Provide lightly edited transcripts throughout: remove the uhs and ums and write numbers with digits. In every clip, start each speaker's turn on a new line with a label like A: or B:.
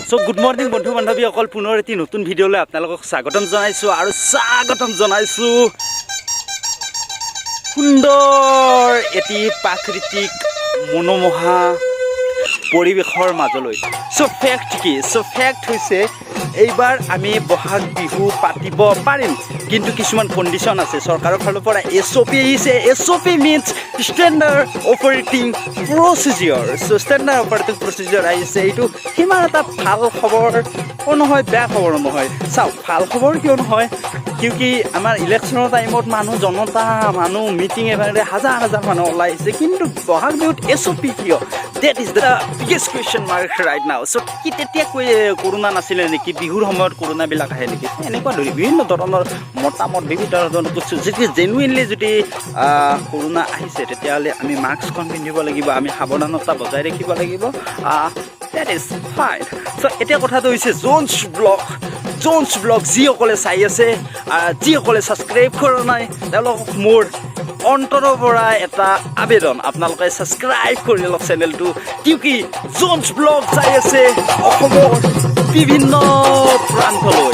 A: So good morning বন্ধু বান্ধৱীসকল, পুনৰ এটি নতুন ভিডিঅ'লৈ আপোনালোকক স্বাগতম জনাইছোঁ আৰু স্বাগতম জনাইছোঁ সুন্দৰ এটি প্ৰাকৃতিক মনোমোহা পৰিৱেশৰ মাজলৈ। ফেক্ট কি? ফেক্ট হৈছে এইবাৰ আমি বহাগ বিহু পাতিব পাৰিম, কিন্তু কিছুমান কণ্ডিশ্যন আছে। চৰকাৰৰ ফালৰ পৰা SOP আহিছে। SOP means standard operating procedure. Standard operating procedure আহিছে। এইটো সিমান এটা ভাল খবৰ নহয়, বেয়া খবৰ নহয়। চাওক, ভাল খবৰ কিয় নহয়, কিউকি আমাৰ ইলেকশ্যনৰ টাইমত জনতা মিটিং এভাগে হাজাৰ হাজাৰ মানুহ ওলাই আহিছে, কিন্তু বহাগ বিহুত SOP কিয়? That is the biggest question mark right now. কি তেতিয়া কৰোণা নাছিলে নেকি? বিহুৰ সময়ত কৰোণাবিলাক আহে নেকি? এনেকুৱা ধৰি বিভিন্ন ধৰণৰ মতামত, বিভিন্ন ধৰণৰ যদি জেনুইনলি যদি কৰোণা আহিছে, তেতিয়াহ'লে আমি মাস্কখন পিন্ধিব লাগিব, আমি সাৱধানতা বজাই ৰাখিব লাগিব। That is fine. এতিয়া কথাটো হৈছে জোনছ ব্লগ যিসকলে চাই আছে, যিসকলে ছাবস্ক্ৰাইব কৰা নাই, তেওঁলোকক মোৰ অন্তৰৰ পৰা এটা আবেদন, আপোনালোকে ছাবস্ক্ৰাইব কৰি লওক চেনেলটো, কিউকি জোনছ ব্লগ চাই আছে অসমৰ বিভিন্ন প্ৰান্তলৈ।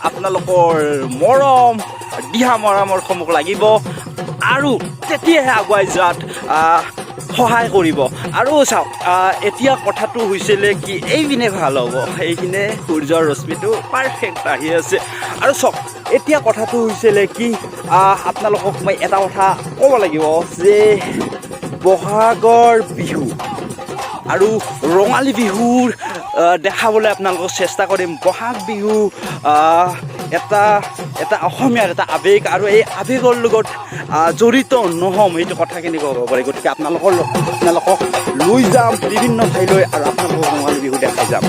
A: আপোনালোকৰ মৰম দিহা মৰামৰ্শ মোক লাগিব, আৰু তেতিয়াহে আগুৱাই যোৱাত সহায় কৰিব। আৰু চাওক, এতিয়া কথাটো হৈছিলে কি, এইপিনে ভাল হ'ব, এইপিনে সূৰ্যৰ ৰশ্মিটো পাৰফেক্ট আহি আছে। আৰু চাওক, এতিয়া কথাটো হৈছিলে কি, আপোনালোকক মই এটা কথা ক'ব লাগিব যে বহাগৰ বিহু আৰু ৰঙালী বিহুৰ দেখাবলৈ আপোনালোকক চেষ্টা কৰিম। বহাগ বিহু এটা অসমীয়াৰ এটা আৱেগ, আৰু এই আৱেগৰ লগত জড়িত নহ'ম সেইটো কথাখিনি ক'ব পাৰি। গতিকে আপোনালোকক লৈ যাম বিভিন্ন ঠাইলৈ, আৰু আপোনালোকক ৰঙালী বিহু দেখাই যাম।